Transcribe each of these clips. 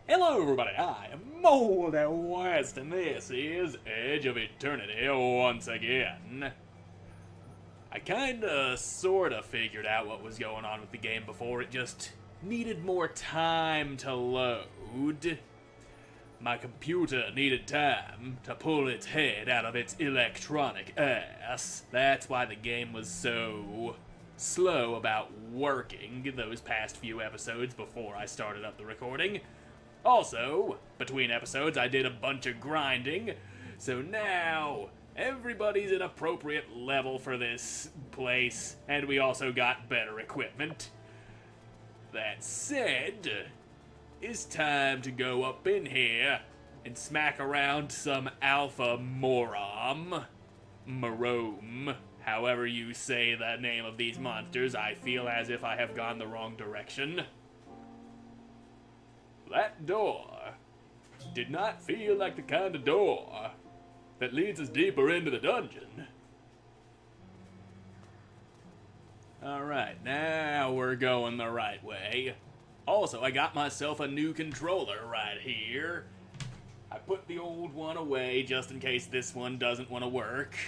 Hello everybody, I am Moldy West, and this is Edge of Eternity once again. I sorta figured out what was going on with the game before. It just needed more time to load. My computer needed time to pull its head out of its electronic ass. That's why the game was so slow about working those past few episodes before I started up the recording. Also, between episodes, I did a bunch of grinding, so now everybody's an appropriate level for this place, and we also got better equipment. That said, it's time to go up in here and smack around some alpha morom, however you say the name of these monsters. I feel as if I have gone the wrong direction. That door did not feel like the kind of door that leads us deeper into the dungeon. Alright, now we're going the right way. Also, I got myself a new controller right here. I put the old one away just in case this one doesn't want to work.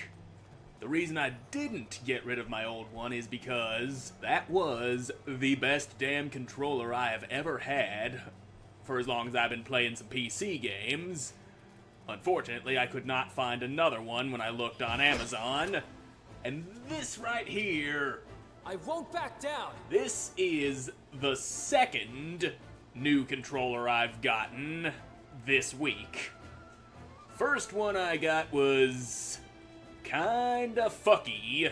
The reason I didn't get rid of my old one is because that was the best damn controller I have ever had for as long as I've been playing some PC games. Unfortunately, I could not find another one when I looked on Amazon. And this right here, I won't back down! This is the second new controller I've gotten this week. First one I got was kinda fucky.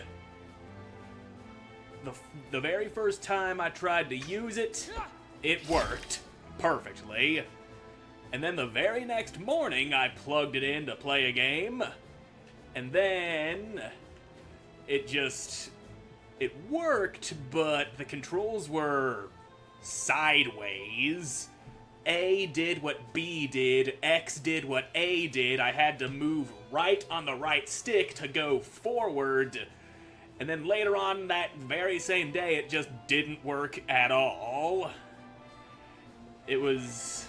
The very first time I tried to use it, it worked perfectly. And then the very next morning, I plugged it in to play a game, and then it worked, but the controls were sideways. A did what B did, X did what A did. I had to move right on the right stick to go forward. And then later on that very same day, it just didn't work at all. It was...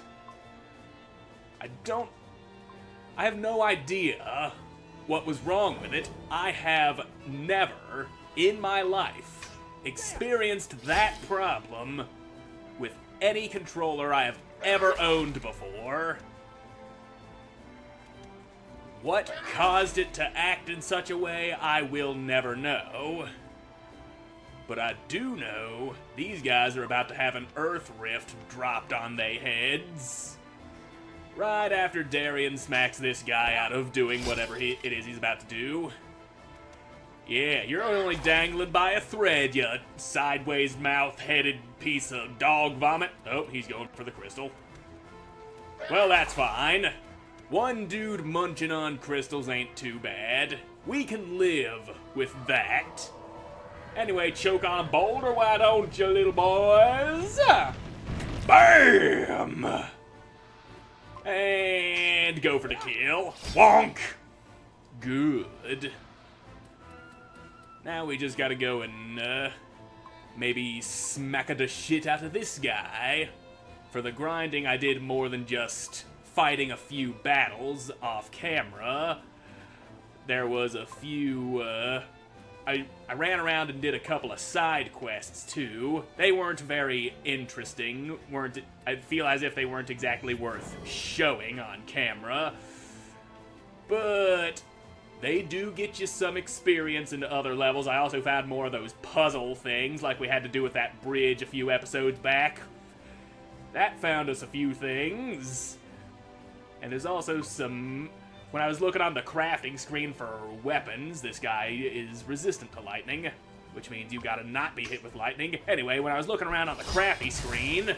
I have no idea what was wrong with it. I have never in my life experienced that problem with any controller I have ever owned before. What caused it to act in such a way, I will never know. But I do know these guys are about to have an earth rift dropped on their heads. Right after Darian smacks this guy out of doing whatever it is he's about to do. Yeah, you're only dangling by a thread, you sideways mouth-headed piece of dog vomit. Oh, he's going for the crystal. Well, that's fine. One dude munching on crystals ain't too bad. We can live with that. Anyway, choke on a boulder, why don't you, little boys? Bam! And go for the kill. Wonk! Good. Now we just gotta go and, maybe smack the shit out of this guy. For the grinding, I did more than just fighting a few battles off camera. There was a few, I ran around and did a couple of side quests, too. They weren't very interesting. I feel as if they weren't exactly worth showing on camera. But they do get you some experience into other levels. I also found more of those puzzle things, like we had to do with that bridge a few episodes back. That found us a few things. And there's also some... When I was looking on the crafting screen for weapons, this guy is resistant to lightning, which means you gotta not be hit with lightning. Anyway, when I was looking around on the crafty screen,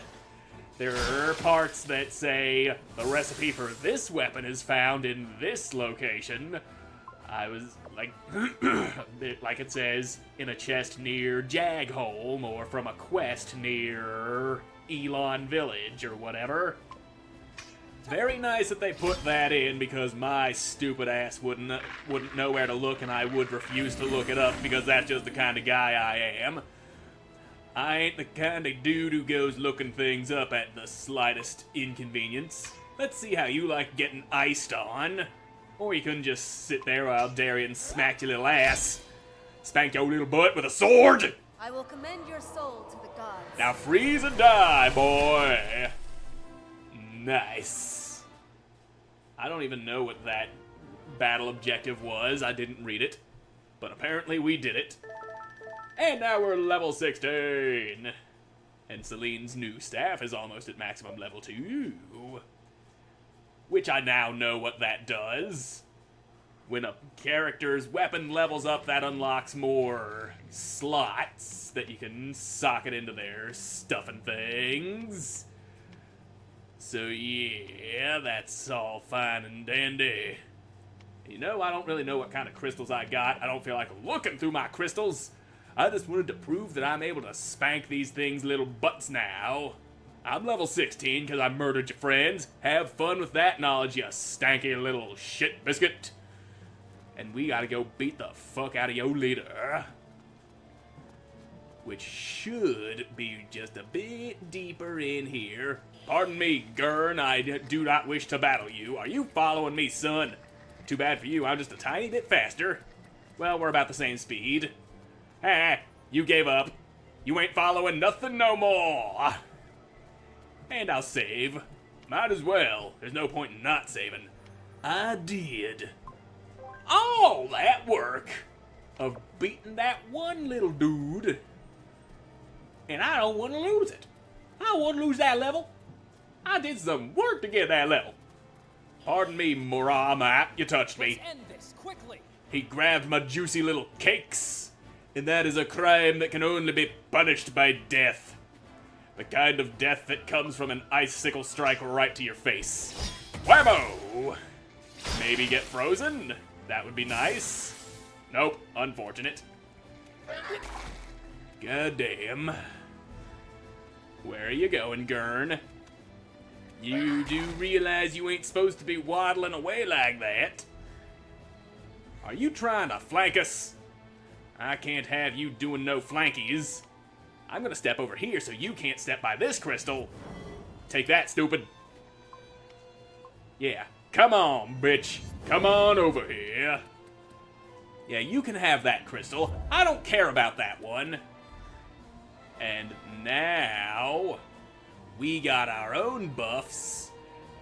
there are parts that say the recipe for this weapon is found in this location. I was like, like it says, in a chest near Jagholm, or from a quest near Elon Village, or whatever. Very nice that they put that in, because my stupid ass wouldn't know where to look, and I would refuse to look it up because that's just the kind of guy I am. I ain't the kind of dude who goes looking things up at the slightest inconvenience. Let's see how you like getting iced on. Or you couldn't just sit there while Darian smacked your little ass. Spank your little butt with a sword! I will commend your soul to the gods. Now freeze and die, boy! Nice. I don't even know what that battle objective was. I didn't read it. But apparently we did it. And now we're level 16. And Celine's new staff is almost at maximum level 2. Which I now know what that does. When a character's weapon levels up, that unlocks more slots that you can socket into their stuff and things. So yeah, that's all fine and dandy. You know, I don't really know what kind of crystals I got. I don't feel like looking through my crystals. I just wanted to prove that I'm able to spank these things' little butts now. I'm level 16 because I murdered your friends. Have fun with that knowledge, you stanky little shit biscuit. And we gotta go beat the fuck out of your leader. Which should be just a bit deeper in here. Pardon me, Gurn, I do not wish to battle you. Are you following me, son? Too bad for you, I'm just a tiny bit faster. Well, we're about the same speed. Ah, you gave up. You ain't following nothing no more. And I'll save. Might as well. There's no point in not saving. I did all that work of beating that one little dude. And I don't want to lose it. I don't want to lose that level. I did some work to get that level. Pardon me, Muramat, you touched me. Let's end this quickly. He grabbed my juicy little cakes. And that is a crime that can only be punished by death. The kind of death that comes from an icicle strike right to your face. Whammo! Maybe get frozen? That would be nice. Nope, unfortunate. Goddamn. Where are you going, Gurn? You do realize you ain't supposed to be waddling away like that? Are you trying to flank us? I can't have you doing no flankies. I'm gonna step over here so you can't step by this crystal. Take that, stupid. Yeah, come on, bitch. Come on over here. Yeah, you can have that crystal. I don't care about that one. And now we got our own buffs.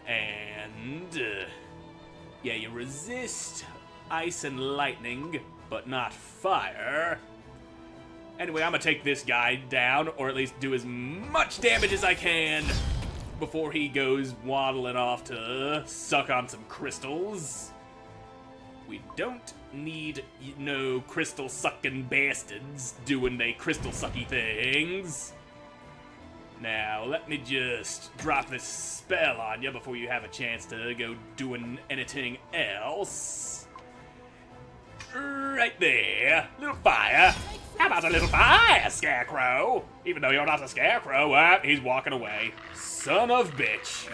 And yeah, you resist ice and lightning, but not fire. Anyway, I'm gonna take this guy down, or at least do as much damage as I can before he goes waddling off to suck on some crystals. We don't need no crystal sucking bastards doing they crystal sucky things. Now, let me just drop this spell on you before you have a chance to go doing anything else. Right there. Little fire. How about a little fire, Scarecrow? Even though you're not a Scarecrow, he's walking away. Son of bitch.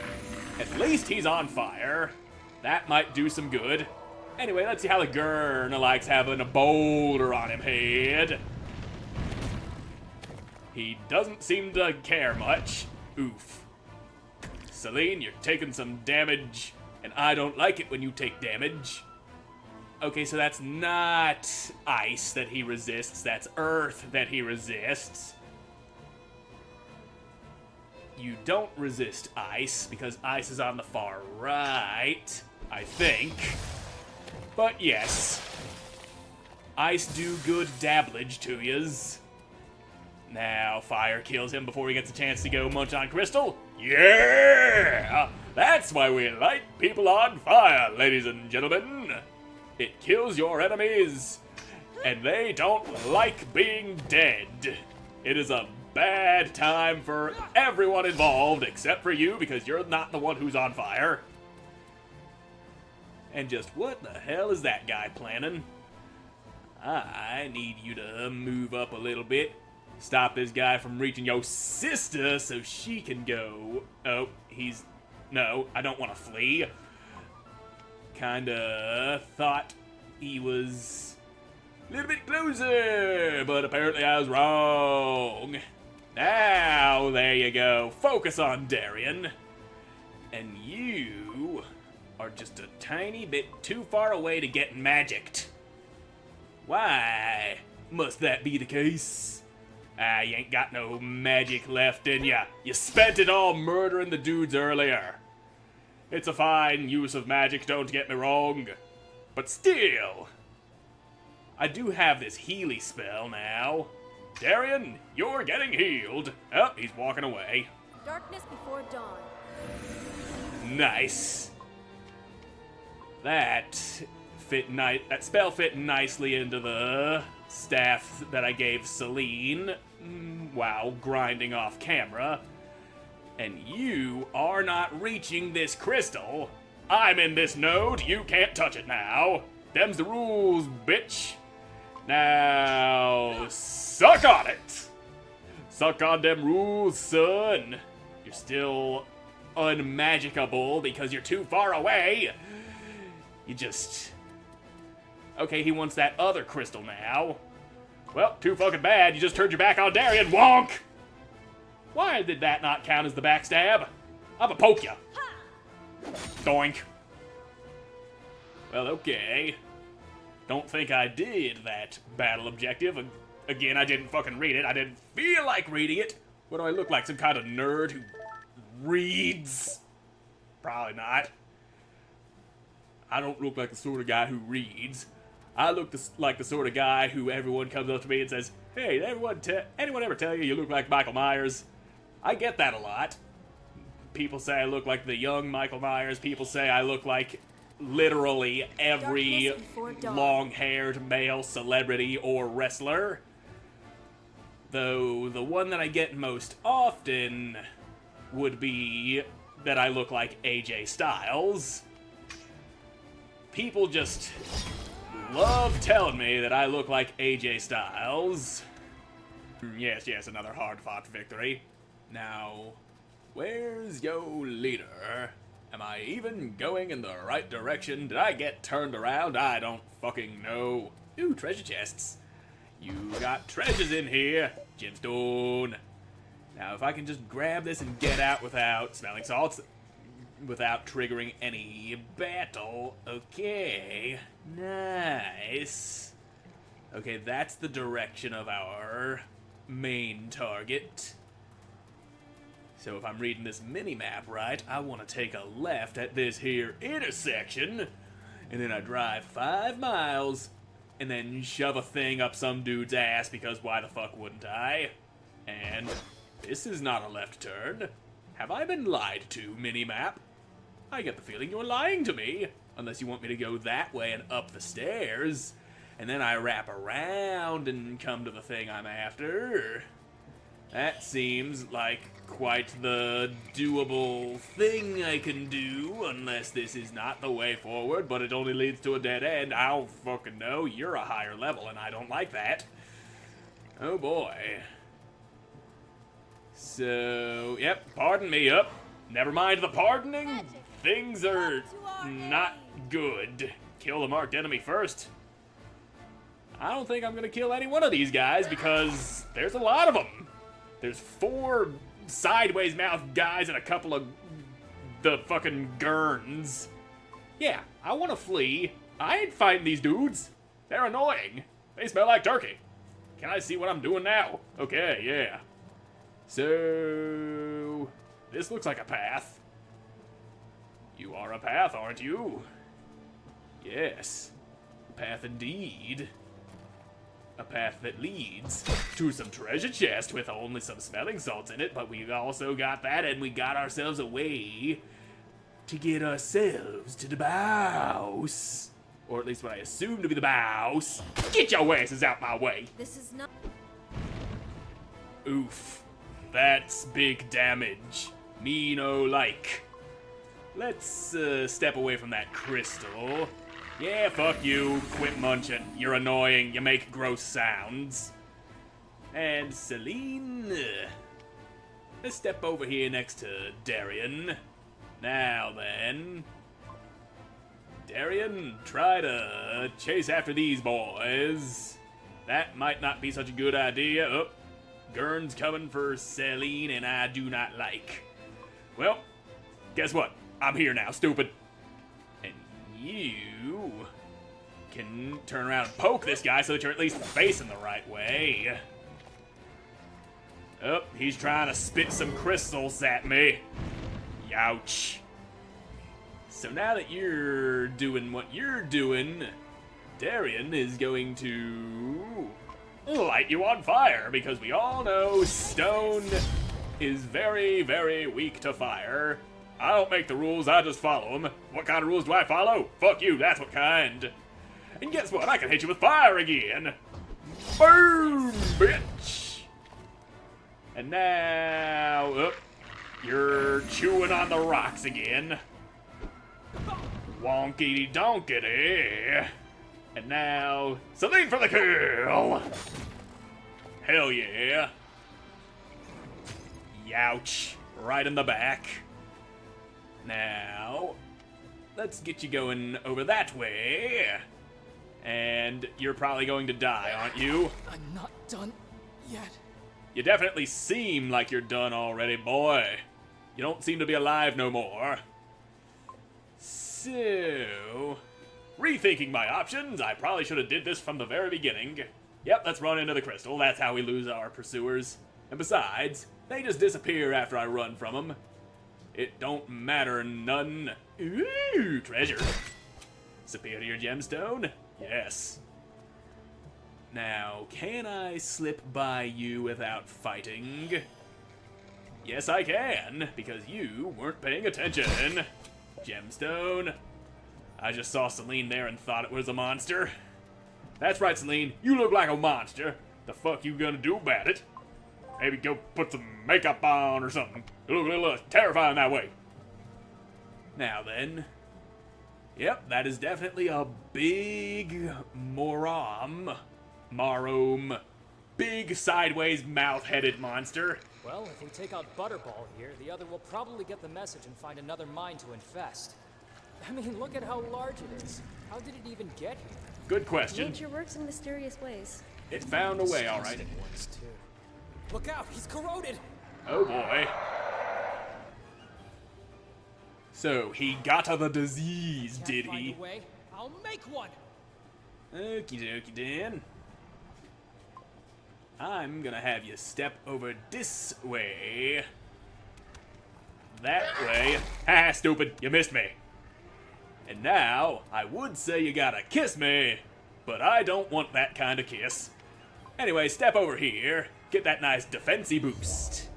At least he's on fire. That might do some good. Anyway, let's see how the Gurn likes having a boulder on him head. He doesn't seem to care much. Oof. Celine, you're taking some damage, and I don't like it when you take damage. Okay, so that's not ice that he resists, that's earth that he resists. You don't resist ice, because ice is on the far right, I think. But yes, ice do good dabblage to yous. Now, fire kills him before he gets a chance to go munch on crystal. Yeah! That's why we light people on fire, ladies and gentlemen. It kills your enemies, and they don't like being dead. It is a bad time for everyone involved, except for you, because you're not the one who's on fire. And just what the hell is that guy planning? I need you to move up a little bit. Stop this guy from reaching your sister so she can go. Oh, no, I don't want to flee. Kinda thought he was a little bit closer, but apparently I was wrong. Now, there you go. Focus on Darian. And you are just a tiny bit too far away to get magicked. Why must that be the case? Ah, you ain't got no magic left in ya. You spent it all murdering the dudes earlier. It's a fine use of magic, don't get me wrong. But still, I do have this Healy spell now. Darian, you're getting healed. Oh, he's walking away. Darkness before dawn. Nice. That spell fit nicely into the staff that I gave Celine while grinding off camera. And you are not reaching this crystal. I'm in this node, you can't touch it now. Them's the rules, bitch. Now, suck on it. Suck on them rules, son. You're still unmagicable because you're too far away. You just... Okay, he wants that other crystal now. Well, too fucking bad. You just turned your back on Darian. Wonk! Why did that not count as the backstab? I'ma poke ya. Doink. Well, okay. Don't think I did that battle objective. Again, I didn't fucking read it. I didn't feel like reading it. What do I look like? Some kind of nerd who reads? Probably not. I don't look like the sort of guy who reads. I look like the sort of guy who everyone comes up to me and says, "Hey, did anyone ever tell you look like Michael Myers?" I get that a lot. People say I look like the young Michael Myers. People say I look like literally every long-haired male celebrity or wrestler. Though the one that I get most often would be that I look like AJ Styles. People just love telling me that I look like AJ Styles. Yes, another hard-fought victory. Now, where's yo leader? Am I even going in the right direction? Did I get turned around? I don't fucking know. Ooh, treasure chests. You got treasures in here. Gemstone. Now, if I can just grab this and get out without smelling salts, without triggering any battle. Okay. Nice. Okay, that's the direction of our main target. So if I'm reading this mini-map right, I want to take a left at this here intersection, and then I drive 5 miles, and then shove a thing up some dude's ass, because why the fuck wouldn't I? And this is not a left turn. Have I been lied to, mini-map? I get the feeling you're lying to me, unless you want me to go that way and up the stairs, and then I wrap around and come to the thing I'm after. That seems like quite the doable thing I can do, unless this is not the way forward, but it only leads to a dead end. I don't fucking know. You're a higher level, and I don't like that. Oh boy. So, yep, pardon me, up. Never mind the pardoning. Things are not good. Kill the marked enemy first. I don't think I'm gonna kill any one of these guys because there's a lot of them. There's 4 sideways mouthed guys and a couple of the fucking gurns. Yeah, I want to flee. I ain't fighting these dudes. They're annoying. They smell like turkey. Can I see what I'm doing now? Okay, yeah. So, this looks like a path. You are a path, aren't you? Yes, path indeed. A path that leads to some treasure chest with only some smelling salts in it, but we've also got that, and we got ourselves a way to get ourselves to the boss. Or at least what I assume to be the boss. Get your asses out my way. This is not. Oof. That's big damage. Me no like. Let's step away from that crystal. Yeah, fuck you. Quit munching. You're annoying. You make gross sounds. And Celine. Let's step over here next to Darian. Now then. Darian, try to chase after these boys. That might not be such a good idea. Oh, Gurn's coming for Celine, and I do not like. Well, guess what? I'm here now, stupid. And you can turn around and poke this guy so that you're at least facing the right way. Oh, he's trying to spit some crystals at me. Youch. So now that you're doing what you're doing, Darian is going to light you on fire, because we all know stone is very, very weak to fire. I don't make the rules, I just follow them. What kind of rules do I follow? Fuck you, that's what kind. And guess what? I can hit you with fire again. Boom, bitch. And now, you're chewing on the rocks again. Wonkety donkety. And now, Celine for the kill. Hell yeah. Youch. Right in the back. Now, let's get you going over that way. And you're probably going to die, aren't you? I'm not done yet. You definitely seem like you're done already, boy. You don't seem to be alive no more. So, rethinking my options, I probably should have did this from the very beginning. Yep, let's run into the crystal. That's how we lose our pursuers. And besides, they just disappear after I run from them. It don't matter none. Ooh, treasure. Superior gemstone? Yes. Now, can I slip by you without fighting? Yes, I can, because you weren't paying attention. Gemstone. I just saw Celine there and thought it was a monster. That's right, Celine. You look like a monster. The fuck you gonna do about it? Maybe go put some makeup on or something. You look a little terrifying that way. Now then. Yep, that is definitely a big Marom. Big sideways mouth-headed monster. Well, if we take out Butterball here, the other will probably get the message and find another mine to infest. I mean, look at how large it is. How did it even get here? Good question. Nature works in mysterious ways. It found a way, alright. Disgusting ones, too. Look out, he's corroded! Oh boy. So, he got the disease, Can't did find he? a way? I'll make one! Okie dokie, Dan. I'm gonna have you step over this way. That way. Ha, stupid, you missed me. And now, I would say you gotta kiss me, but I don't want that kind of kiss. Anyway, step over here, get that nice defensy boost.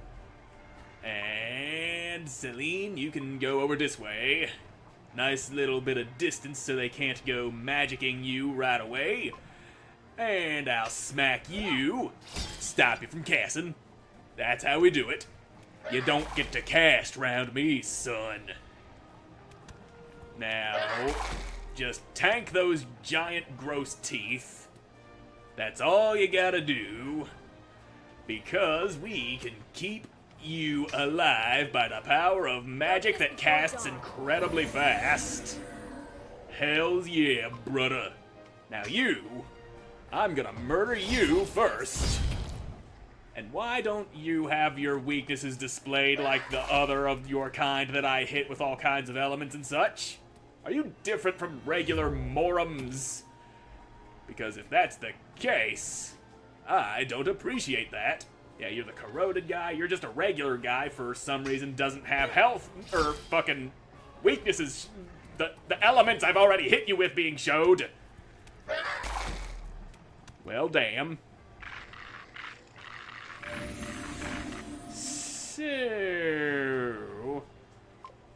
And Celine, you can go over this way. Nice little bit of distance so they can't go magicking you right away. And I'll smack you, stop you from casting. That's how we do it. You don't get to cast round me, son. Now, just tank those giant gross teeth. That's all you gotta do. Because we can keep you alive by the power of magic that casts incredibly fast. Hells yeah, brother. Now you, I'm gonna murder you first. And why don't you have your weaknesses displayed like the other of your kind that I hit with all kinds of elements and such? Are you different from regular Morums? Because if that's the case, I don't appreciate that. Yeah, you're the corroded guy, you're just a regular guy for some reason doesn't have health or fucking weaknesses. The elements I've already hit you with being showed. Well, damn. So,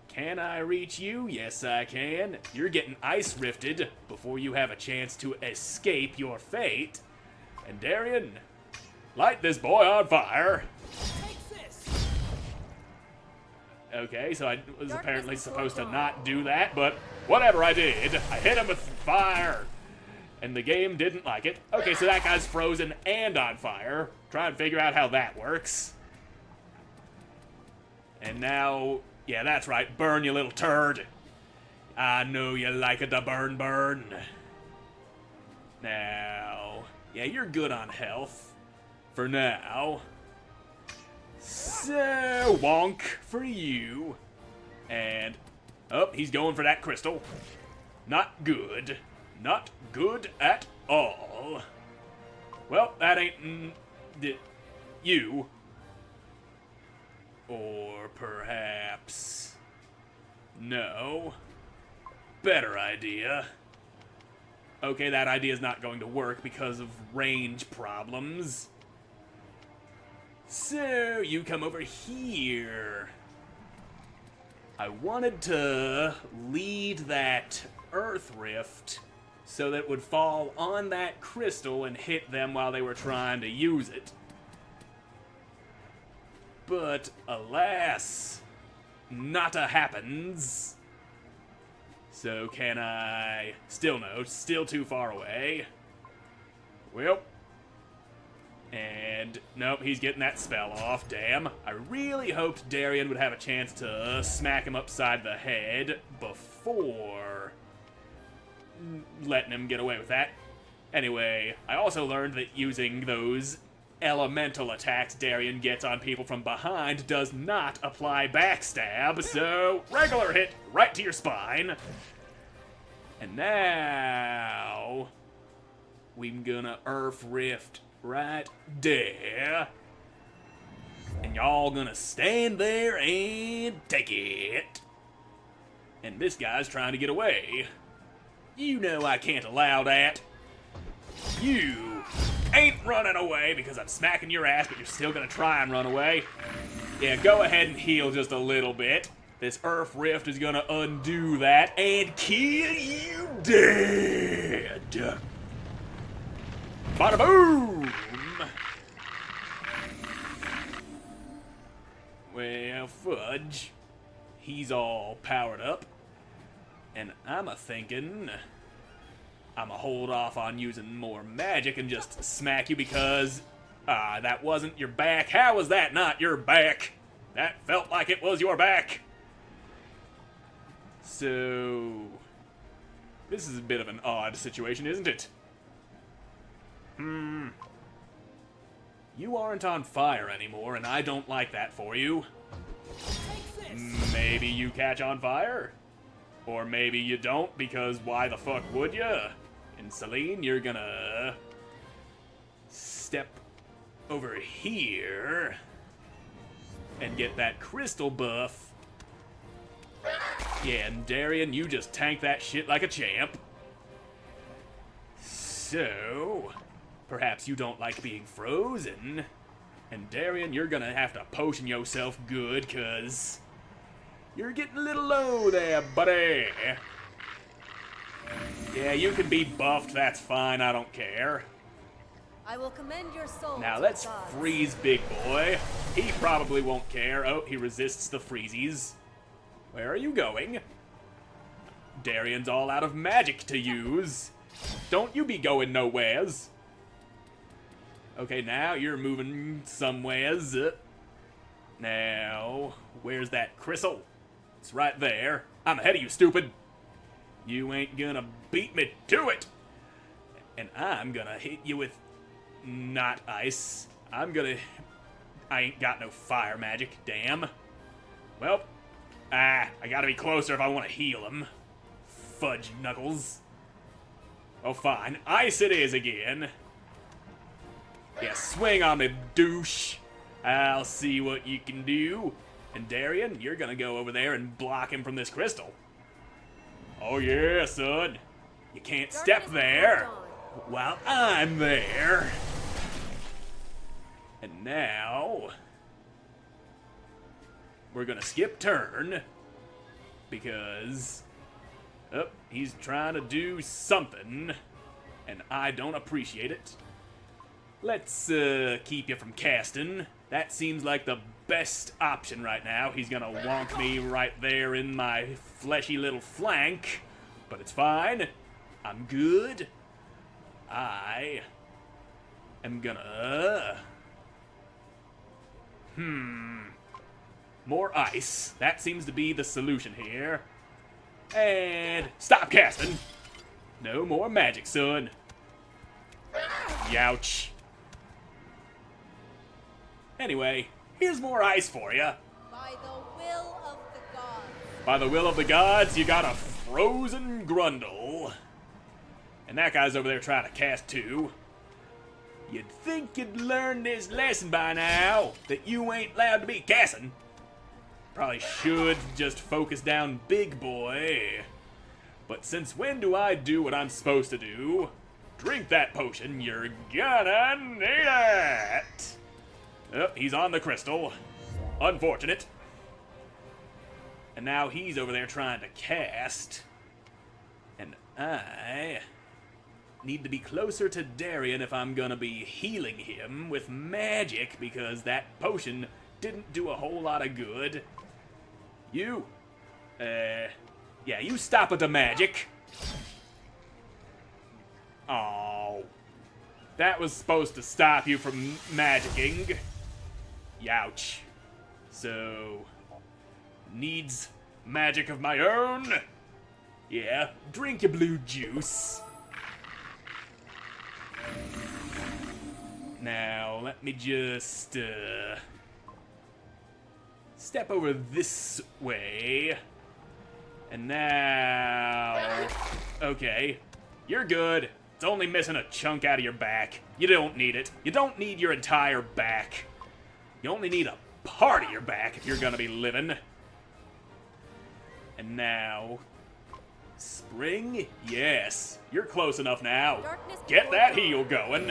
can I reach you? Yes, I can. You're getting ice rifted before you have a chance to escape your fate. And Darian, light this boy on fire. Take this! Okay, so I was apparently supposed to not do that, but whatever I did, I hit him with fire. And the game didn't like it. Okay, so that guy's frozen and on fire. Try and figure out how that works. And now, yeah, that's right, burn, you little turd. I know you like it to burn, burn. Now, yeah, you're good on health. For now. So, wonk for you. And, oh, he's going for that crystal. Not good. Not good at all. Well, that ain't you. Or perhaps... No. Better idea. Okay, that idea is not going to work because of range problems. So, you come over here. I wanted to lead that Earth Rift so that it would fall on that crystal and hit them while they were trying to use it. But, alas, nada happens. So can I... Still no, still too far away. Well. And, nope, he's getting that spell off, damn. I really hoped Darian would have a chance to smack him upside the head before letting him get away with that. Anyway, I also learned that using those elemental attacks Darian gets on people from behind does not apply backstab, so regular hit right to your spine. And now we're gonna Earth Rift right there. And y'all gonna stand there and take it. And this guy's trying to get away. You know I can't allow that. You ain't running away because I'm smacking your ass, but you're still gonna try and run away. Yeah, go ahead and heal just a little bit. This Earth Rift is gonna undo that and kill you dead. Bada boom! Well, fudge. He's all powered up. And I'm a-thinking I'ma hold off on using more magic and just smack you because that wasn't your back. How was that not your back? That felt like it was your back. So, this is a bit of an odd situation, isn't it? You aren't on fire anymore, and I don't like that for you. Maybe you catch on fire? Or maybe you don't, because why the fuck would ya? And Celine, you're gonna step over here and get that crystal buff. Yeah, and Darian, you just tank that shit like a champ. So, perhaps you don't like being frozen. And Darian, you're gonna have to potion yourself good, cause you're getting a little low there, buddy. Yeah, you can be buffed, that's fine, I don't care. I will commend your soul. Now to let's the gods. freeze Big Boy. He probably won't care. Oh, he resists the freezies. Where are you going? Darian's all out of magic to use. Don't you be going nowheres. Okay, now you're moving somewheres. Now, where's that crystal? It's right there. I'm ahead of you, stupid. You ain't gonna beat me to it. And I'm gonna hit you with not ice. I ain't got no fire magic, damn. Well, I gotta be closer if I want to heal him. Fudge knuckles. Oh, fine. Ice it is again. Yeah, swing on me, douche. I'll see what you can do. And Darian, you're gonna go over there and block him from this crystal. Oh yeah, son. You can't step there while I'm there. And now we're gonna skip turn because he's trying to do something and I don't appreciate it. Let's keep you from casting. That seems like the best option right now. He's gonna wonk me right there in my fleshy little flank, but it's fine. I'm good. I am gonna more ice. That seems to be the solution here. And stop casting. No more magic, son. Youch. Anyway, Here's more ice for you. By the will of the gods. By the will of the gods, you got a frozen Grundle. And that guy's over there trying to cast too. You'd think you'd learned this lesson by now, that you ain't allowed to be casting. Probably should just focus down Big Boy. But since when do I do what I'm supposed to do? Drink that potion, you're gonna need it! Oh, he's on the crystal. Unfortunate. And now he's over there trying to cast. And I need to be closer to Darian if I'm gonna be healing him with magic, because that potion didn't do a whole lot of good. You, yeah, you stop with the magic. Oh, that was supposed to stop you from magicking. Youch. So, needs magic of my own? Yeah, drink your blue juice. Now, let me just, step over this way. And now... Okay, you're good. It's only missing a chunk out of your back. You don't need it. You don't need your entire back. You only need a part of your back if you're gonna be living. And now... Spring? Yes. You're close enough now. Get that heal going.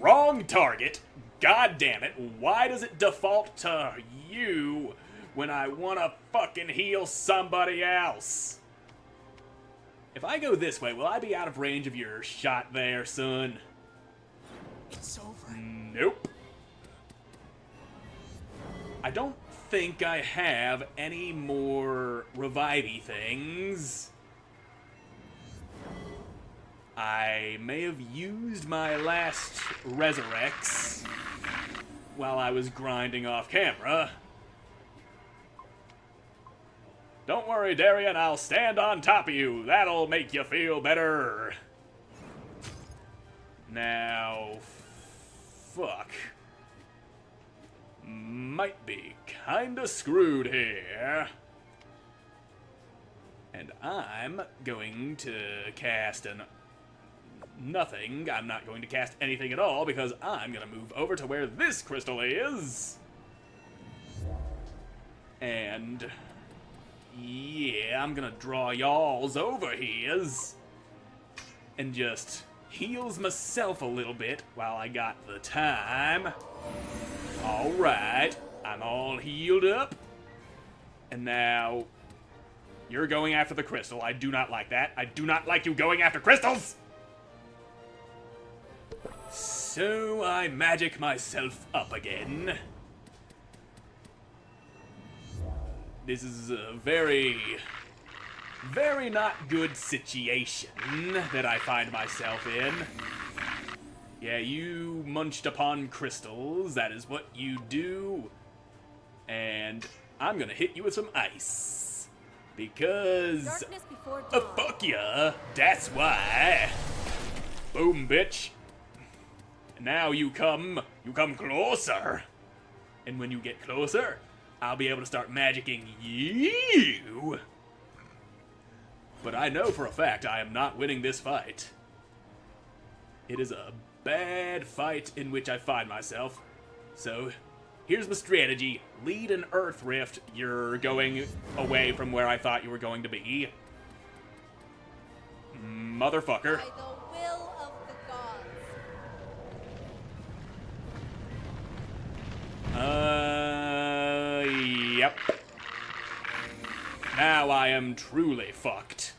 Wrong target. God damn it. Why does it default to you when I want to fucking heal somebody else? If I go this way, will I be out of range of your shot there, son? It's over. Nope. I don't think I have any more revivey things. I may have used my last resurrects while I was grinding off camera. Don't worry, Darian, I'll stand on top of you. That'll make you feel better. Now, fuck. Might be kinda screwed here. And I'm going to cast nothing. I'm not going to cast anything at all because I'm gonna move over to where this crystal is. And yeah, I'm gonna draw y'alls over here's and just heals myself a little bit while I got the time. Alright, I'm all healed up. And now, you're going after the crystal. I do not like that. I do not like you going after crystals! So I magic myself up again. This is a very, very not good situation that I find myself in. Yeah, you munched upon crystals, that is what you do. And I'm gonna hit you with some ice. Because... Darkness before dawn. fuck ya, that's why. Boom, bitch. And now you come closer. And when you get closer, I'll be able to start magicking you. But I know for a fact I am not winning this fight. It is a bad fight in which I find myself. So, here's my strategy. Lead an Earth Rift. You're going away from where I thought you were going to be. Motherfucker. By the will of the gods. Yep. Now I am truly fucked.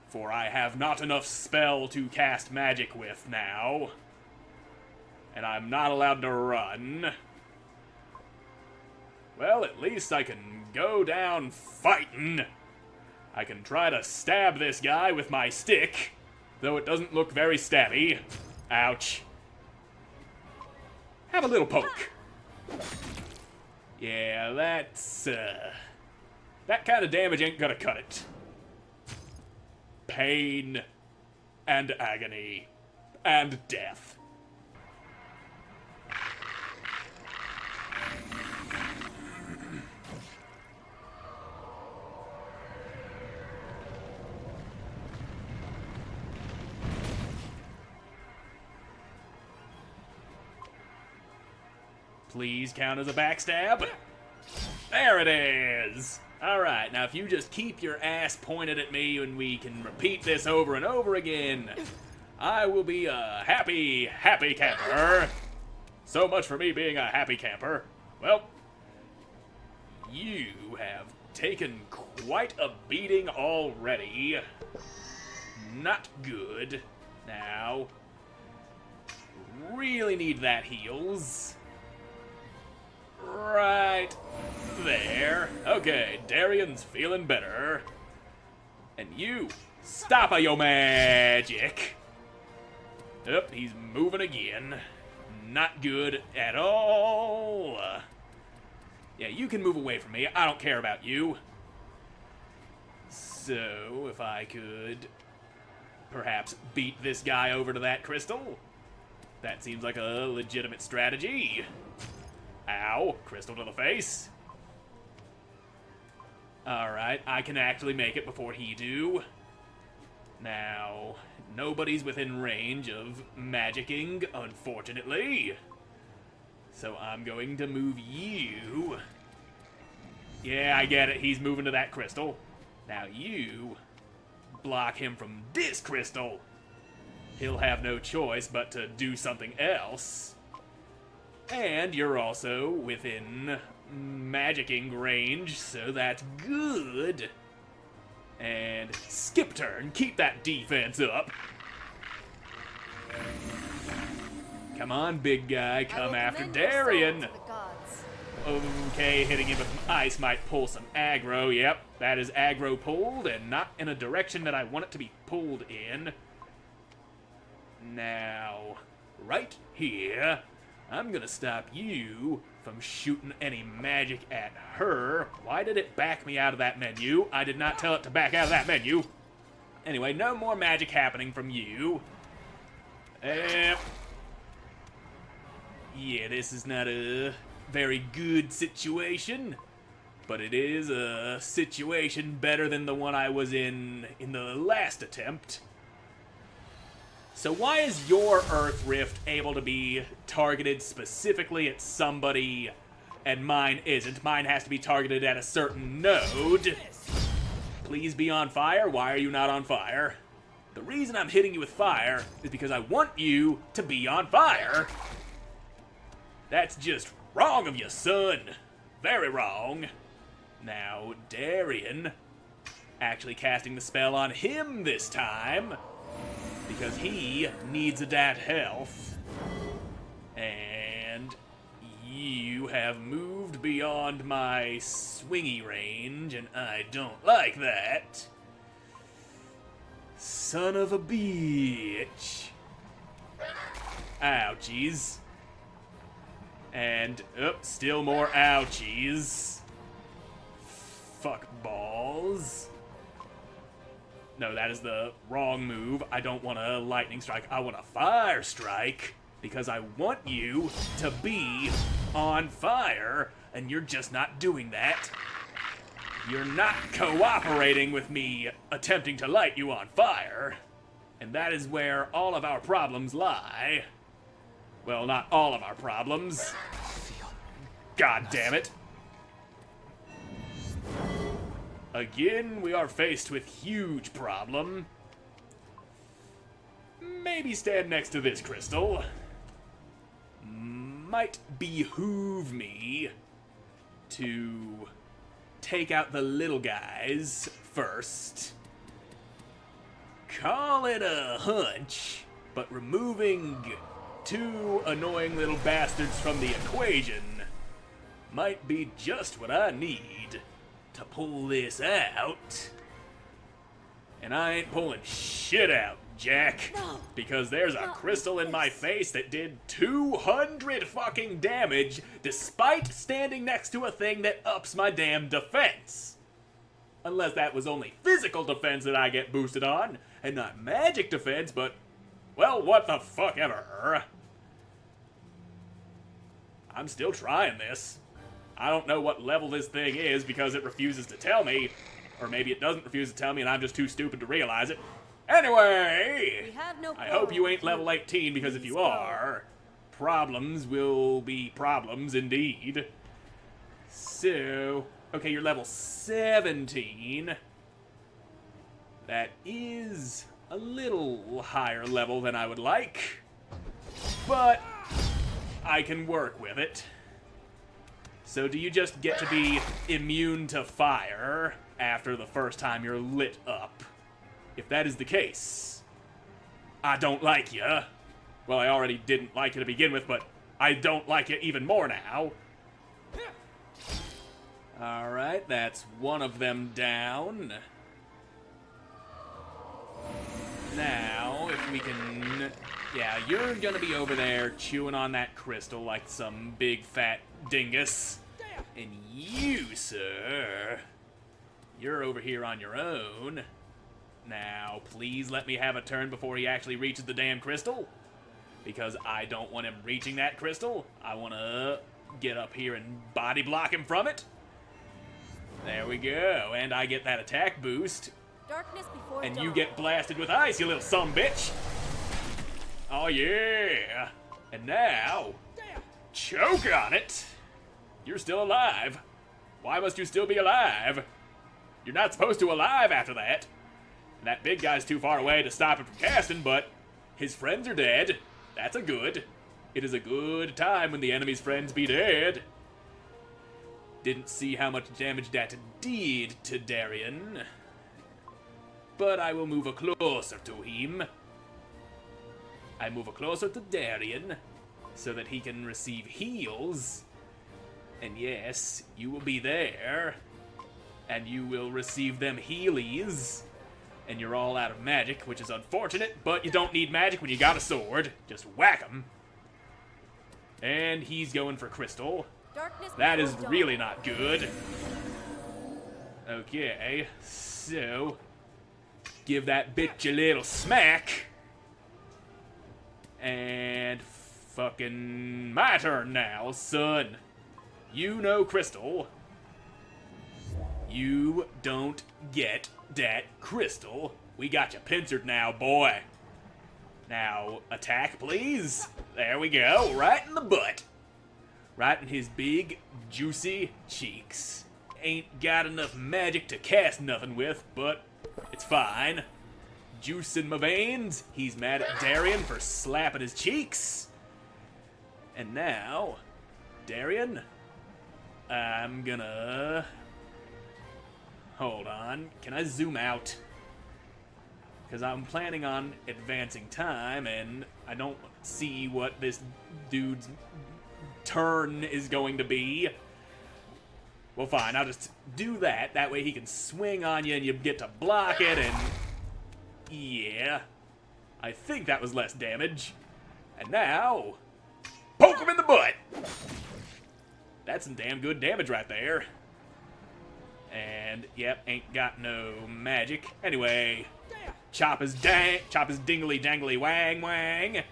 For I have not enough spell to cast magic with now. And I'm not allowed to run. Well, at least I can go down fighting. I can try to stab this guy with my stick, though it doesn't look very stabby. Ouch. Have a little poke. Yeah, that's, that kind of damage ain't gonna cut it. Pain, and agony, and death. please count as a backstab. There it is. Alright, now if you just keep your ass pointed at me and we can repeat this over and over again, I will be a happy, happy camper. So much for me being a happy camper. Well, you have taken quite a beating already. Not good. Now, really need that heals. Right there. Okay, Darian's feeling better. And you, stop your magic. Yep, he's moving again. Not good at all. Yeah, you can move away from me. I don't care about you. So, if I could perhaps beat this guy over to that crystal. That seems like a legitimate strategy. Ow, crystal to the face. Alright, I can actually make it before he do. Now, nobody's within range of magicking, unfortunately. So I'm going to move you. Yeah, I get it, he's moving to that crystal. Now you block him from this crystal. He'll have no choice but to do something else. And you're also within magicking range, so that's good. And skip turn, keep that defense up. Come on, big guy, come after Darian. Okay, hitting him with ice might pull some aggro. Yep, that is aggro pulled, and not in a direction that I want it to be pulled in. Now, right here, I'm gonna stop you from shooting any magic at her. Why did it back me out of that menu? I did not tell it to back out of that menu. Anyway, no more magic happening from you. Yeah, this is not a very good situation, but it is a situation better than the one I was in the last attempt. So why is your Earth Rift able to be targeted specifically at somebody and mine isn't? Mine has to be targeted at a certain node. Please be on fire. Why are you not on fire? The reason I'm hitting you with fire is because I want you to be on fire. That's just wrong of you, son. Very wrong. Now, Darian, actually casting the spell on him this time, because he needs that health. And you have moved beyond my swingy range, and I don't like that. Son of a bitch. Ouchies. And, still more ouchies. Fuck balls. No, that is the wrong move. I don't want a lightning strike. I want a fire strike. Because I want you to be on fire. And you're just not doing that. You're not cooperating with me attempting to light you on fire. And that is where all of our problems lie. Well, not all of our problems. God damn it. Again, we are faced with huge problem. Maybe stand next to this crystal. Might behoove me to take out the little guys first. Call it a hunch, but removing two annoying little bastards from the equation might be just what I need to pull this out. And I ain't pulling shit out, Jack. No. Because there's a crystal in my face that did 200 fucking damage despite standing next to a thing that ups my damn defense. Unless that was only physical defense that I get boosted on, and not magic defense, but, well, what the fuck ever. I'm still trying this. I don't know what level this thing is because it refuses to tell me. Or maybe it doesn't refuse to tell me and I'm just too stupid to realize it. Anyway! We have no I hope you ain't quarrel. level 18 because if you Please go. are, problems will be problems indeed. So, okay, you're level 17. That is a little higher level than I would like, but I can work with it. So do you just get to be immune to fire after the first time you're lit up? If that is the case, I don't like you. Well, I already didn't like you to begin with, but I don't like you even more now. Alright, that's one of them down. Now, if we can... Yeah, you're gonna be over there chewing on that crystal like some big fat dingus. And you, sir, you're over here on your own. Now, please let me have a turn before he actually reaches the damn crystal. Because I don't want him reaching that crystal. I want to get up here and body block him from it. There we go. And I get that attack boost. Darkness before And dawn. you get blasted with ice, you little sumbitch. Oh, yeah. And now, choke on it. You're still alive. Why must you still be alive? You're not supposed to alive after that. And that big guy's too far away to stop him from casting, but his friends are dead. That's a good. It is a good time when the enemy's friends be dead. Didn't see how much damage that did to Darian. But I will move closer to him. I move closer to Darian so that he can receive heals. And yes, you will be there. And you will receive them healies. And you're all out of magic, which is unfortunate, but you don't need magic when you got a sword. Just whack him. And he's going for crystal. Darkness That before is dawn. really not good. Okay, so give that bitch a little smack. And fucking my turn now, son. You know crystal. You don't get that crystal. We got you pincered now, boy. Now, attack, please. There we go, right in the butt. Right in his big, juicy cheeks. Ain't got enough magic to cast nothing with, but it's fine. Juice in my veins. He's mad at Darian for slapping his cheeks. And now, Darian, I'm gonna... Hold on. Can I zoom out? Because I'm planning on advancing time, and I don't see what this dude's turn is going to be. Well, fine. I'll just do that. That way he can swing on you, and you get to block it, and... Yeah. I think that was less damage. And now... Poke him in the butt! That's some damn good damage right there. And, yep, ain't got no magic. Anyway, chop his dingly dangly wang wang.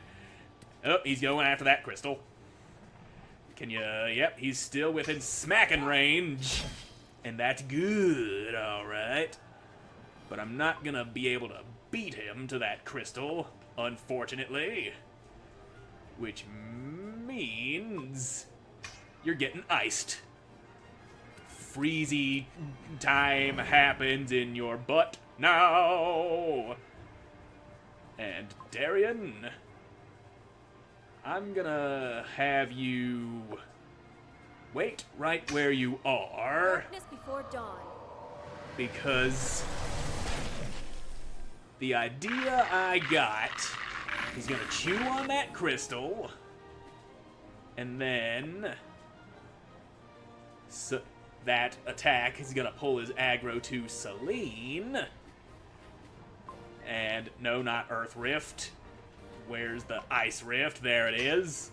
Oh, he's going after that crystal. Can you, yep, he's still within smacking range. And that's good, alright. But I'm not gonna be able to beat him to that crystal, unfortunately. Which means you're getting iced. Freezy time happens in your butt now. And Darian, I'm gonna have you wait right where you are. Darkness before dawn. Because the idea I got, he's gonna chew on that crystal, and then that attack is gonna pull his aggro to Celine. And no, not Earth Rift. Where's the Ice Rift? There it is.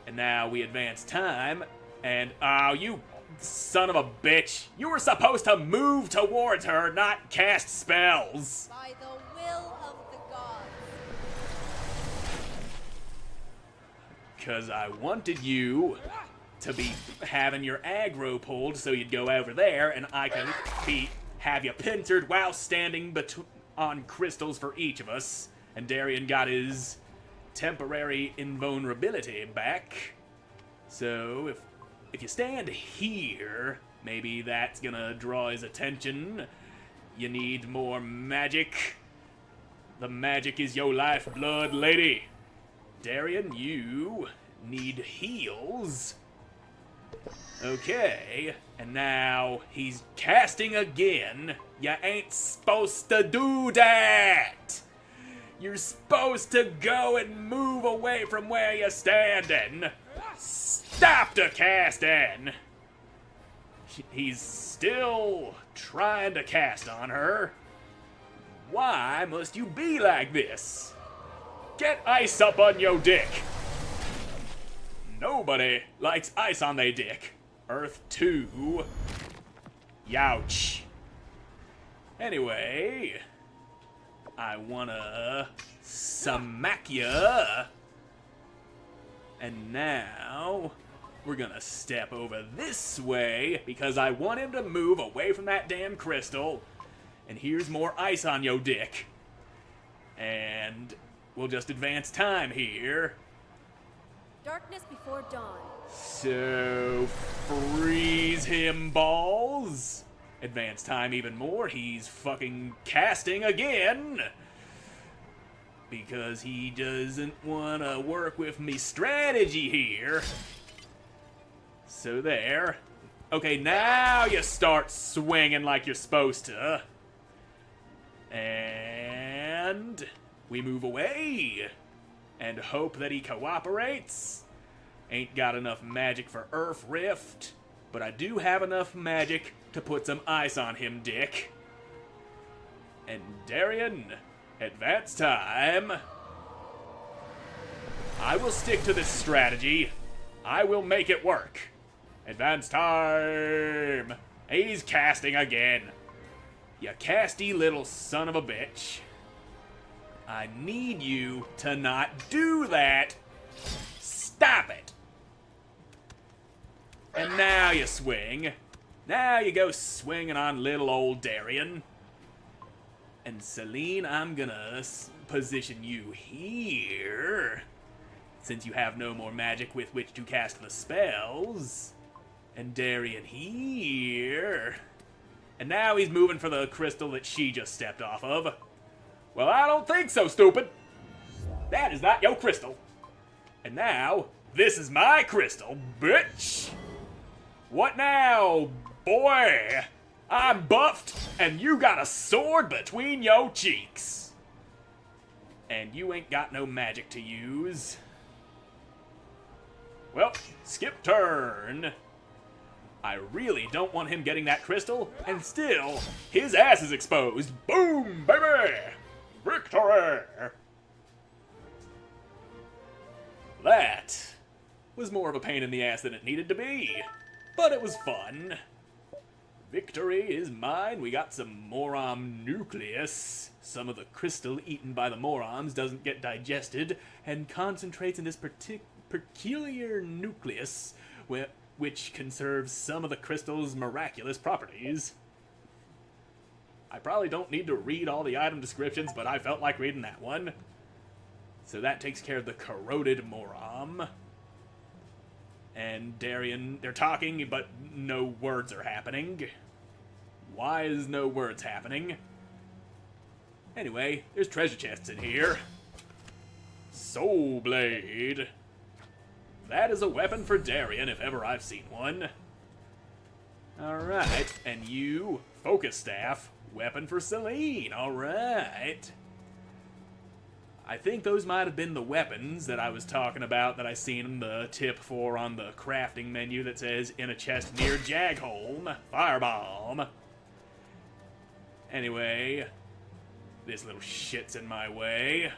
And now we advance time, and oh, you son of a bitch. You were supposed to move towards her, not cast spells. By the will of the gods. Because I wanted you to be having your aggro pulled so you'd go over there, and I can have you pincered while standing on crystals for each of us. And Darian got his temporary invulnerability back. So if you stand here, maybe that's gonna draw his attention. You need more magic. The magic is your lifeblood, lady. Darian, you need heals. Okay, and now he's casting again. You ain't supposed to do that. You're supposed to go and move away from where you're standing. Stop the casting. He's still trying to cast on her. Why must you be like this? Get ice up on your dick. Nobody likes ice on their dick. Earth 2. Youch. Anyway, I wanna smack ya. And now we're gonna step over this way because I want him to move away from that damn crystal. And here's more ice on yo dick. And we'll just advance time here. Darkness before dawn. So, freeze him, balls. Advance time even more. He's fucking casting again. Because he doesn't want to work with me strategy here. So there. Okay, now you start swinging like you're supposed to. And we move away. And hope that he cooperates. Ain't got enough magic for Earth Rift, but I do have enough magic to put some ice on him, dick. And Darian, advance time. I will stick to this strategy. I will make it work. Advance time. He's casting again. You casty little son of a bitch. I need you to not do that. Stop it. And now you swing. Now you go swinging on little old Darian. And Celine, I'm gonna position you here. Since you have no more magic with which to cast the spells. And Darian here. And now he's moving for the crystal that she just stepped off of. Well, I don't think so, stupid. That is not your crystal. And now, this is my crystal, bitch. What now, boy? I'm buffed, and you got a sword between your cheeks. And you ain't got no magic to use. Well, skip turn. I really don't want him getting that crystal, and still, his ass is exposed. Boom, baby! Victory! That was more of a pain in the ass than it needed to be, but it was fun. Victory is mine. We got some Moram nucleus. Some of the crystal eaten by the Morams doesn't get digested and concentrates in this peculiar nucleus, which conserves some of the crystal's miraculous properties. I probably don't need to read all the item descriptions, but I felt like reading that one. So that takes care of the corroded Moram. And Darian, they're talking, but no words are happening. Why is no words happening? Anyway, there's treasure chests in here. Soul Blade. That is a weapon for Darian, if ever I've seen one. Alright, and you, Focus Staff, weapon for Celine, alright. I think those might have been the weapons that I was talking about that I seen the tip for on the crafting menu that says, in a chest near Jagholm, Firebomb. Anyway, this little shit's in my way.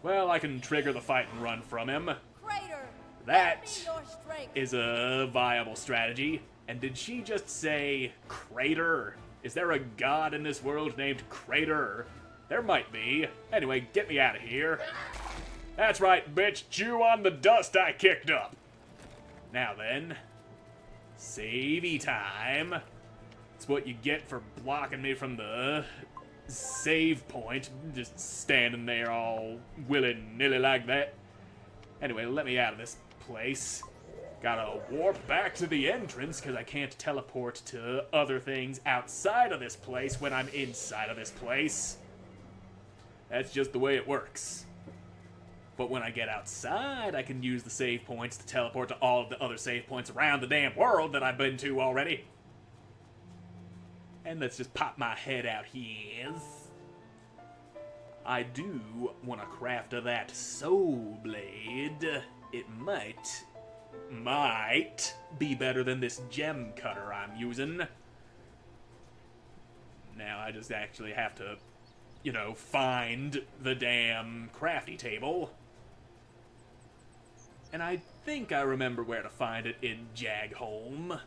Well, I can trigger the fight and run from him. Crater, That lend me your strength. is a viable strategy. And did she just say Crater? Is there a god in this world named Crater? There might be. Anyway, get me out of here. That's right, bitch. Chew on the dust I kicked up. Now then. Savey time. It's what you get for blocking me from the save point, just standing there all willy-nilly like that. Anyway, let me out of this place. Gotta warp back to the entrance because I can't teleport to other things outside of this place when I'm inside of this place. That's just the way it works. But when I get outside, I can use the save points to teleport to all of the other save points around the damn world that I've been to already. And let's just pop my head out here. I do want to craft that soul blade. It might be better than this gem cutter I'm using. Now I just actually have to, find the damn crafty table. And I think I remember where to find it in Jagholm.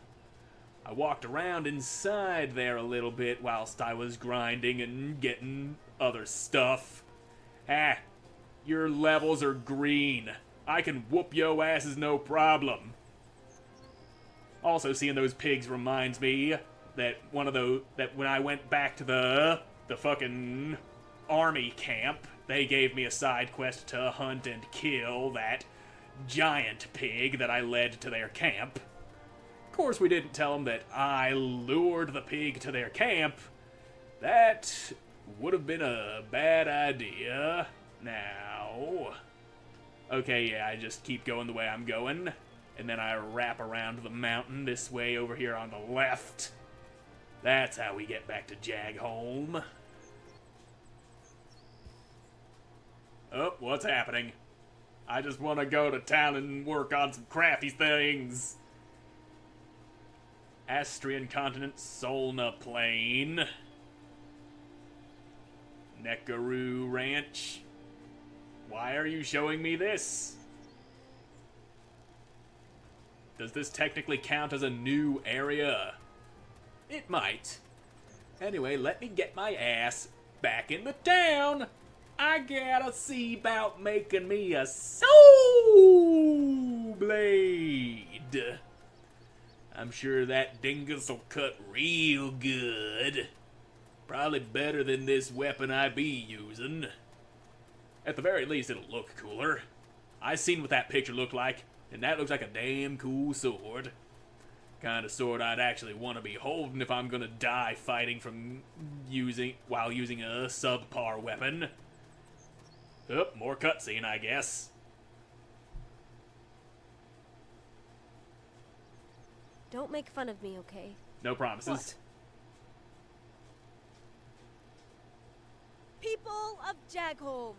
I walked around inside there a little bit whilst I was grinding and getting other stuff. Your levels are green. I can whoop yo asses no problem. Also, seeing those pigs reminds me that that when I went back to the fucking army camp, they gave me a side quest to hunt and kill that giant pig that I led to their camp. Of course, we didn't tell them that I lured the pig to their camp. That would have been a bad idea. Now, okay, yeah, I just keep going the way I'm going, and then I wrap around the mountain this way over here on the left. That's how we get back to Jagholm. Oh, what's happening? I just want to go to town and work on some crafty things. Astrian Continent, Solna Plain. Nekaru Ranch. Why are you showing me this? Does this technically count as a new area? It might. Anyway, let me get my ass back in the town. I gotta see about making me a soul blade. I'm sure that dingus will cut real good. Probably better than this weapon I be using. At the very least, it'll look cooler. I seen what that picture looked like, and that looks like a damn cool sword. Kind of sword I'd actually want to be holding if I'm gonna die fighting while using a subpar weapon. Oh, more cutscene, I guess. Don't make fun of me, okay? No promises. What? People of Jagholm,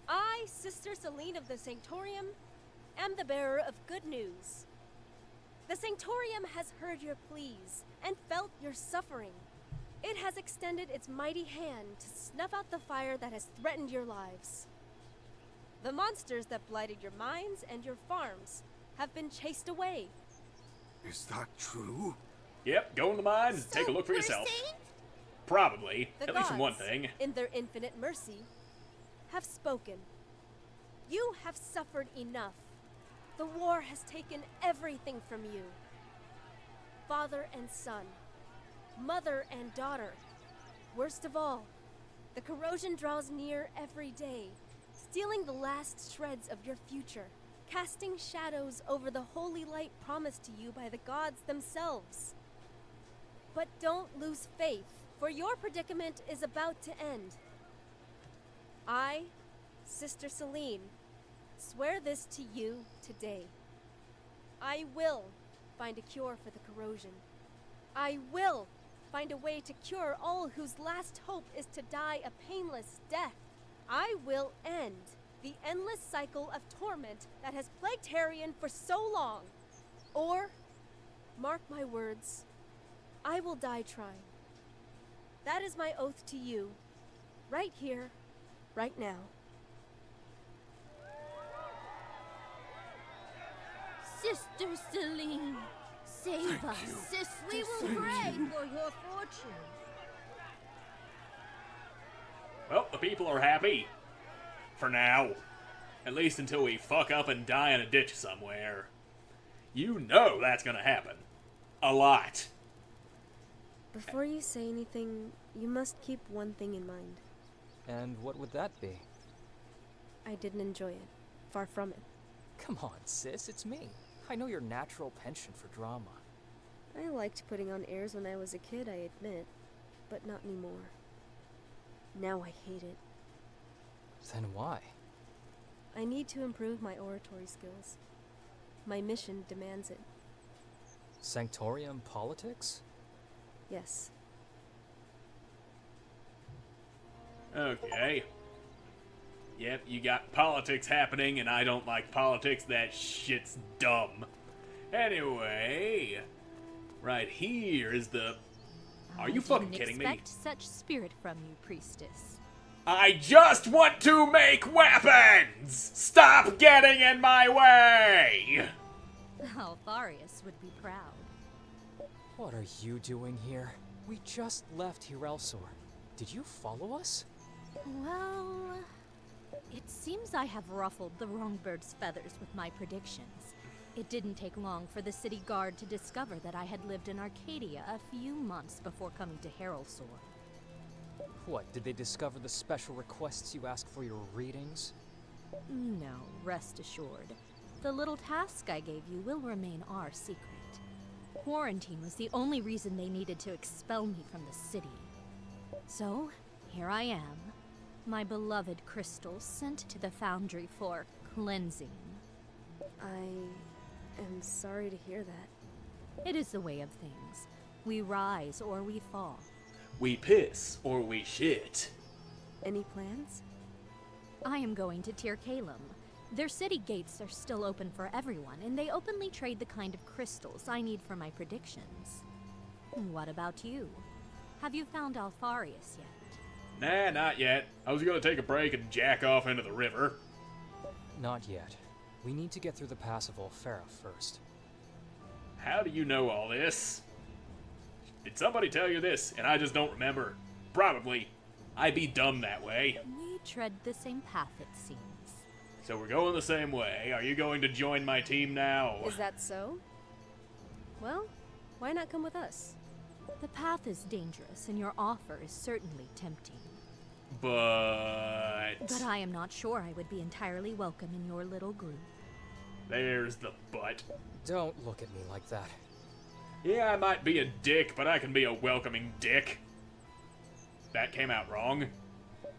I, Sister Celine of the Sanctorium, am the bearer of good news. The Sanctorium has heard your pleas and felt your suffering. It has extended its mighty hand to snuff out the fire that has threatened your lives. The monsters that blighted your mines and your farms have been chased away. Is that true? Yep, go in the mine and take a look for yourself. Probably, The at least from one gods, thing. in their infinite mercy, have spoken. You have suffered enough. The war has taken everything from you. Father and son, mother and daughter. Worst of all, the corrosion draws near every day, stealing the last shreds of your future, casting shadows over the holy light promised to you by the gods themselves. But don't lose faith, for your predicament is about to end. I, Sister Celine, swear this to you today. I will find a cure for the corrosion. I will find a way to cure all whose last hope is to die a painless death. I will end the endless cycle of torment that has plagued Harrion for so long. Or, mark my words, I will die trying. That is my oath to you, right here, right now. Sister Celine, save us. Sister We will Celine. pray for your fortune. Well, the people are happy. For now. At least until we fuck up and die in a ditch somewhere. You know that's gonna happen. A lot. Before you say anything, you must keep one thing in mind. And what would that be? I didn't enjoy it. Far from it. Come on, sis, it's me. I know your natural penchant for drama. I liked putting on airs when I was a kid, I admit. But not anymore. Now I hate it. Then why? I need to improve my oratory skills. My mission demands it. Sanctorium politics? Yes. Okay. Yep, you got politics happening, and I don't like politics. That shit's dumb. Anyway, right here is the... Are you fucking kidding me? I didn't expect such spirit from you, priestess. I just want to make weapons! Stop getting in my way! Altharius would be proud. What are you doing here? We just left Hirelsor. Did you follow us? Well, it seems I have ruffled the wrong bird's feathers with my predictions. It didn't take long for the city guard to discover that I had lived in Arcadia a few months before coming to Hirelsor. What, did they discover the special requests you asked for your readings? No, rest assured. The little task I gave you will remain our secret. Quarantine was the only reason they needed to expel me from the city. So, here I am. My beloved crystals sent to the foundry for cleansing. I am sorry to hear that. It is the way of things. We rise or we fall. We piss or we shit. Any plans? I am going to Tir Kalem. Their city gates are still open for everyone, and they openly trade the kind of crystals I need for my predictions. What about you? Have you found Altharius yet? Nah, not yet. I was gonna take a break and jack off into the river. Not yet. We need to get through the pass of Olfera first. How do you know all this? Did somebody tell you this and I just don't remember? Probably. I'd be dumb that way. We tread the same path, it seems. So we're going the same way. Are you going to join my team now? Is that so? Well, why not come with us? The path is dangerous, and your offer is certainly tempting. But I am not sure I would be entirely welcome in your little group. there's the but. Don't look at me like that. Yeah, I might be a dick, but I can be a welcoming dick. That came out wrong.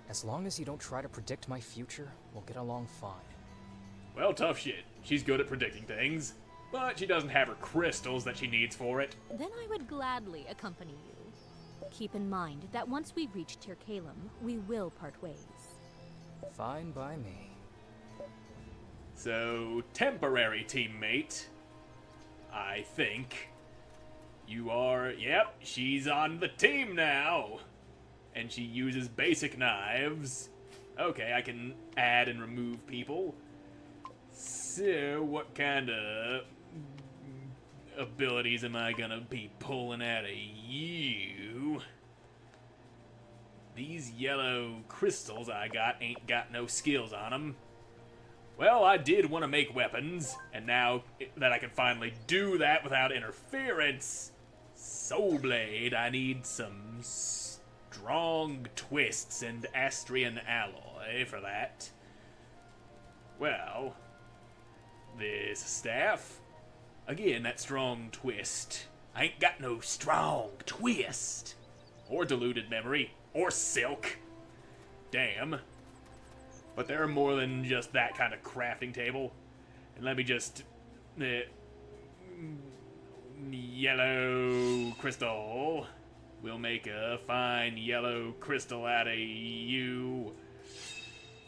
As long as you don't try to predict my future, we'll get along fine. Well, tough shit. She's good at predicting things, but she doesn't have her crystals that she needs for it. Then I would gladly accompany you. Keep in mind that once we reach Tir Kalem, we will part ways. Fine by me. So, temporary teammate, I think. You are, yep, she's on the team now. And she uses basic knives. Okay, I can add and remove people. So, what kind of abilities am I gonna be pulling out of you? These yellow crystals I got ain't got no skills on them. Well, I did want to make weapons, and now that I can finally do that without interference, Soul Blade, I need some strong twists and Astrian alloy for that. Well, this staff, again, that strong twist. I ain't got no strong twist, or diluted memory, or silk. Damn. But there are more than just that kind of crafting table. And let me just... yellow crystal. We'll make a fine yellow crystal out of you.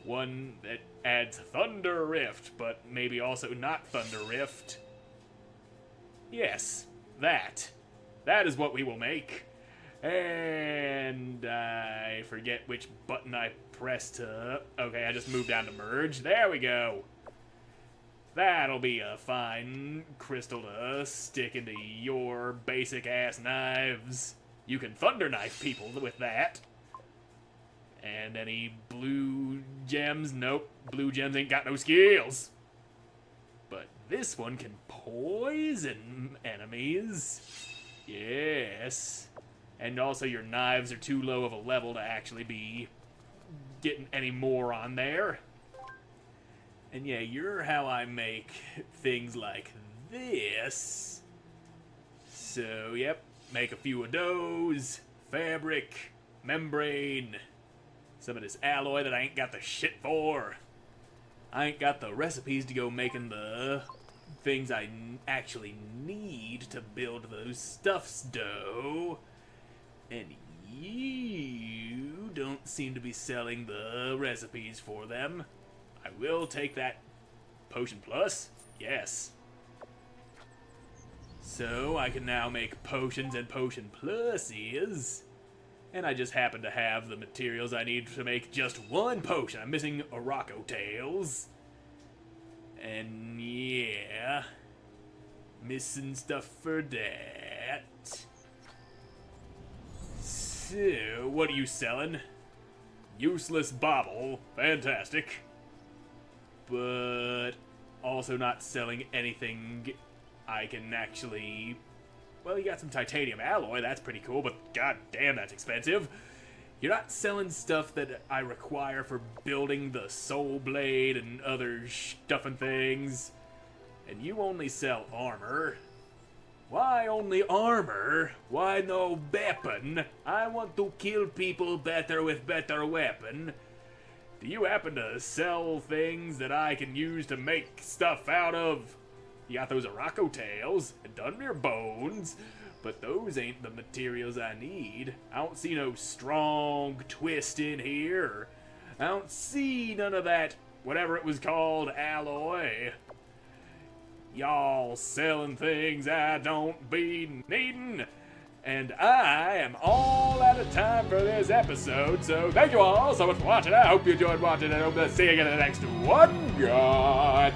One that adds Thunder Rift, but maybe also not Thunder Rift. Yes, that. That is what we will make. And I forget which button I pressed to... Okay, I just moved down to merge. There we go. That'll be a fine crystal to stick into your basic-ass knives. You can thunder knife people with that. And any blue gems? Nope, blue gems ain't got no skills. But this one can poison enemies. Yes. And also your knives are too low of a level to actually be getting any more on there. And yeah, you're how I make things like this. So, yep, make a few of those. Fabric, membrane, some of this alloy that I ain't got the shit for. I ain't got the recipes to go making the things I actually need to build those stuffs dough. And you don't seem to be selling the recipes for them. I will take that potion plus. Yes. So I can now make potions and potion pluses. And I just happen to have the materials I need to make just one potion. I'm missing Oraco tails. And yeah, missing stuff for that. So, what are you selling? Useless bauble. Fantastic. But also not selling anything I can actually... Well, you got some titanium alloy. That's pretty cool, but god damn, that's expensive. You're not selling stuff that I require for building the soul blade and other stuff and things. And you only sell armor. Why only armor? Why no weapon? I want to kill people better with better weapon. Do you happen to sell things that I can use to make stuff out of? You got those Araco tails and Dunmere bones, but those ain't the materials I need. I don't see no strong twist in here. I don't see none of that, whatever it was called, alloy. Y'all selling things I don't be needing. And I am all out of time for this episode, so thank you all so much for watching. I hope you enjoyed watching, and I hope to see you again in the next one. Goodbye.